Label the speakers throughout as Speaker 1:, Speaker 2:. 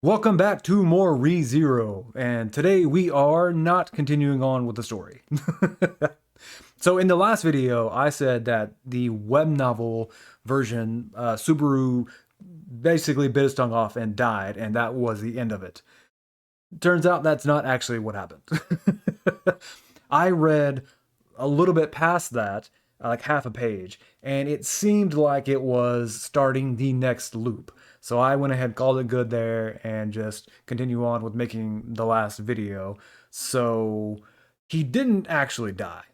Speaker 1: Welcome back to more ReZero, and today we are not continuing on with the story. So in the last video, I said that the web novel version, Subaru basically bit his tongue off and died, and that was the end of it. Turns out that's not actually what happened. I read a little bit past that, like half a page, and it seemed like it was starting the next loop. So I went ahead, called it good there, and just continue on with making the last video. So he didn't actually die.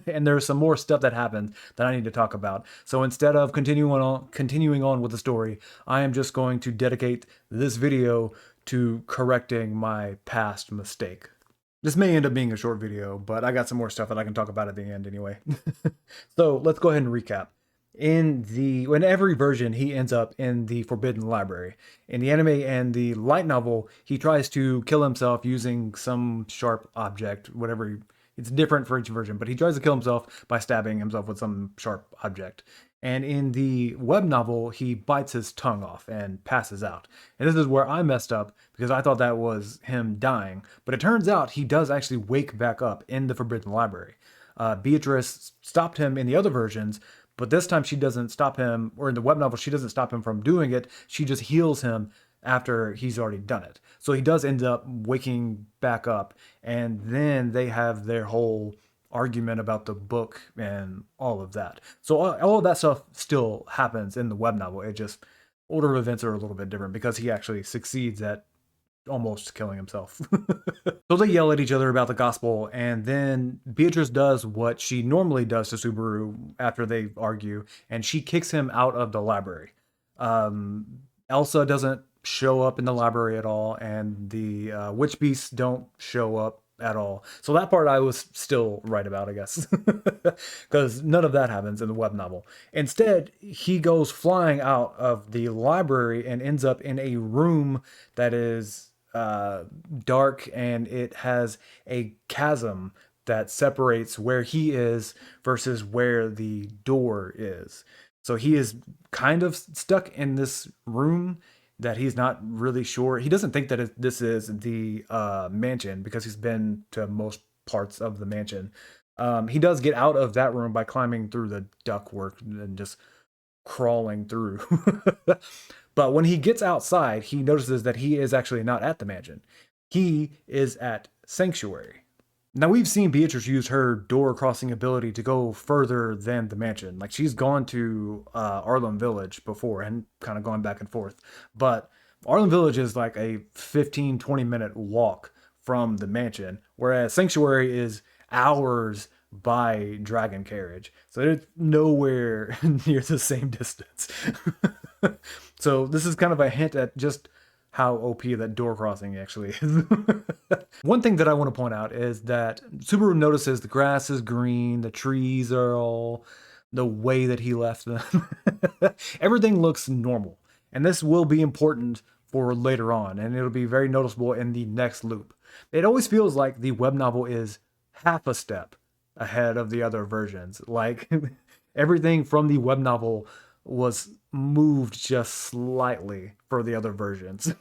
Speaker 1: And there's some more stuff that happened that I need to talk about. So instead of continuing on with the story, I am just going to dedicate this video to correcting my past mistake. This may end up being a short video, but I got some more stuff that I can talk about at the end anyway. So let's go ahead and recap. In every version, he ends up in the Forbidden Library. In the anime and the light novel, he tries to kill himself using some sharp object, whatever. It's different for each version, but he tries to kill himself by stabbing himself with some sharp object. And in the web novel, he bites his tongue off and passes out. And this is where I messed up because I thought that was him dying. But it turns out he does actually wake back up in the Forbidden Library. Beatrice stopped him in the other versions, but this time she doesn't stop him, or in the web novel, she doesn't stop him from doing it. She just heals him after he's already done it. So he does end up waking back up, and then they have their whole argument about the book and all of that. So all of that stuff still happens in the web novel. It just order of events are a little bit different because he actually succeeds at almost killing himself. So they yell at each other about the gospel, and then Beatrice does what she normally does to Subaru after they argue, and she kicks him out of the library. Elsa doesn't show up in the library at all, and the witch beasts don't show up at all. So that part I was still right about, I guess, because none of that happens in the web novel. Instead, he goes flying out of the library and ends up in a room that is dark, and it has a chasm that separates where he is versus where the door is. So he is kind of stuck in this room that he's not really sure. He doesn't think that this is the mansion because he's been to most parts of the mansion. He does get out of that room by climbing through the ductwork and just crawling through. But when he gets outside, he notices that he is actually not at the mansion. He is at Sanctuary. Now, we've seen Beatrice use her door crossing ability to go further than the mansion. Like, she's gone to Arlem Village before and kind of gone back and forth. But Arlem Village is like a 15-20 minute walk from the mansion, whereas Sanctuary is hours by dragon carriage. So it's nowhere near the same distance. So this is kind of a hint at just how OP that door crossing actually is. One thing that I want to point out is that Subaru notices the grass is green, the trees are all the way that he left them. Everything looks normal. And this will be important for later on, and it'll be very noticeable in the next loop. It always feels like the web novel is half a step ahead of the other versions. Like everything from the web novel was moved just slightly for the other versions.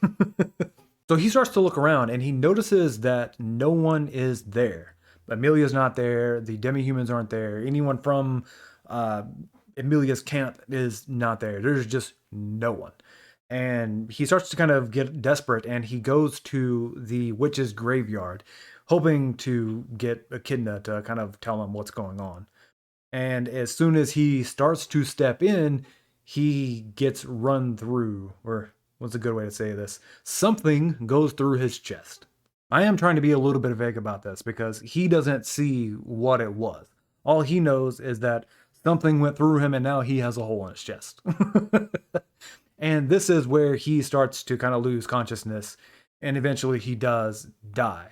Speaker 1: So he starts to look around and he notices that no one is there. Amelia's not there. The demi-humans aren't there. Anyone from Amelia's camp is not there. There's just no one. And he starts to kind of get desperate, and he goes to the witch's graveyard, hoping to get Echidna to kind of tell him what's going on. And as soon as he starts to step in, he gets run through, or what's a good way to say this? Something goes through his chest. I am trying to be a little bit vague about this because he doesn't see what it was. All he knows is that something went through him and now he has a hole in his chest. And this is where he starts to kind of lose consciousness, and eventually he does die.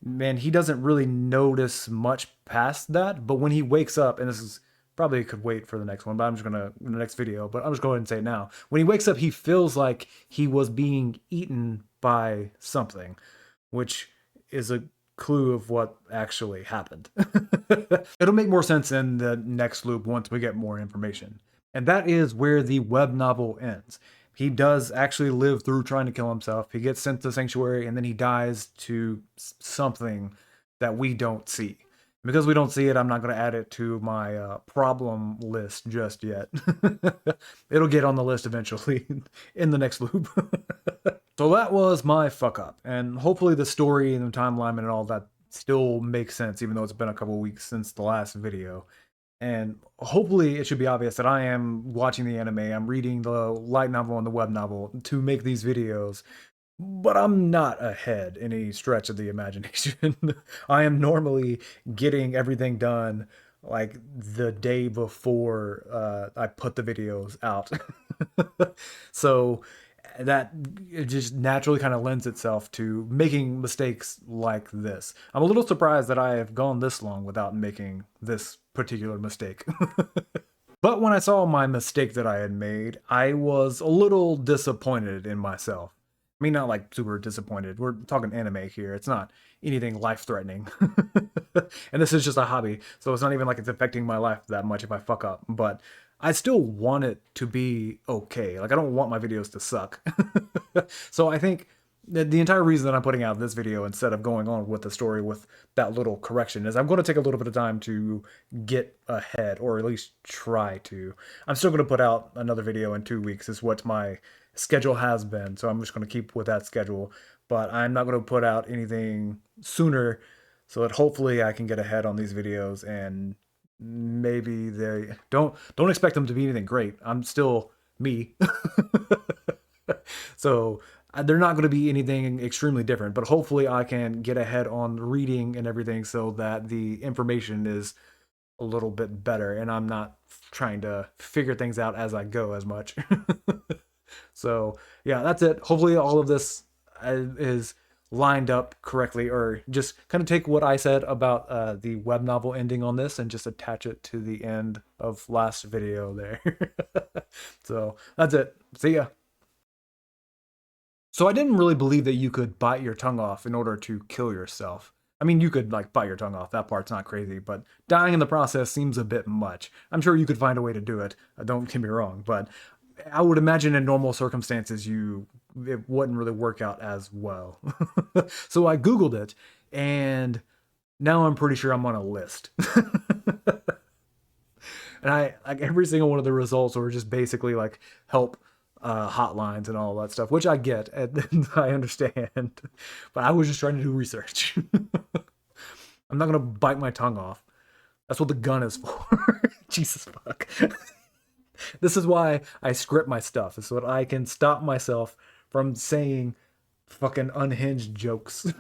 Speaker 1: And he doesn't really notice much past that, but when he wakes up, and this is probably could wait for the next one, but I'm just gonna in the next video, but I'm just going to say it now. When he wakes up, he feels like he was being eaten by something, which is a clue of what actually happened. It'll make more sense in the next loop once we get more information. And that is where the web novel ends. he does actually live through trying to kill himself. He gets sent to sanctuary and then he dies to something that we don't see. Because we don't see it, I'm not going to add it to my problem list just yet. It'll get on the list eventually in the next loop. So that was my fuck up. And hopefully the story and the timeline and all that still makes sense, even though it's been a couple weeks since the last video. And hopefully it should be obvious that I am watching the anime, I'm reading the light novel and the web novel to make these videos, but I'm not ahead in any stretch of the imagination. I am normally getting everything done like the day before I put the videos out. So that it just naturally kind of lends itself to making mistakes like this. I'm a little surprised that I have gone this long without making this particular mistake. But when I saw my mistake that I had made, I was a little disappointed in myself. I mean, not like super disappointed. We're talking anime here. It's not anything life-threatening. And this is just a hobby, so it's not even like it's affecting my life that much if I fuck up. But I still want it to be okay. Like, I don't want my videos to suck. So I think the entire reason that I'm putting out this video instead of going on with the story with that little correction is I'm going to take a little bit of time to get ahead, or at least try to. I'm still going to put out another video in 2 weeks is what my schedule has been, so I'm just going to keep with that schedule. But I'm not going to put out anything sooner so that hopefully I can get ahead on these videos, and maybe they don't expect them to be anything great. I'm still me. So they're not going to be anything extremely different, but hopefully I can get ahead on reading and everything so that the information is a little bit better and I'm not trying to figure things out as I go as much. So yeah, that's it. Hopefully all of this is lined up correctly, or just kind of take what I said about the web novel ending on this and just attach it to the end of last video there. So that's it. See ya. So I didn't really believe that you could bite your tongue off in order to kill yourself. I mean, you could like bite your tongue off. That part's not crazy, but dying in the process seems a bit much. I'm sure you could find a way to do it. Don't get me wrong, but I would imagine in normal circumstances it wouldn't really work out as well. So I Googled it, and now I'm pretty sure I'm on a list. And I like every single one of the results were just basically like help hotlines and all that stuff, which I get and I understand. But I was just trying to do research. I'm not gonna bite my tongue off. That's what the gun is for. Jesus fuck. This is why I script my stuff. It's so that I can stop myself from saying fucking unhinged jokes.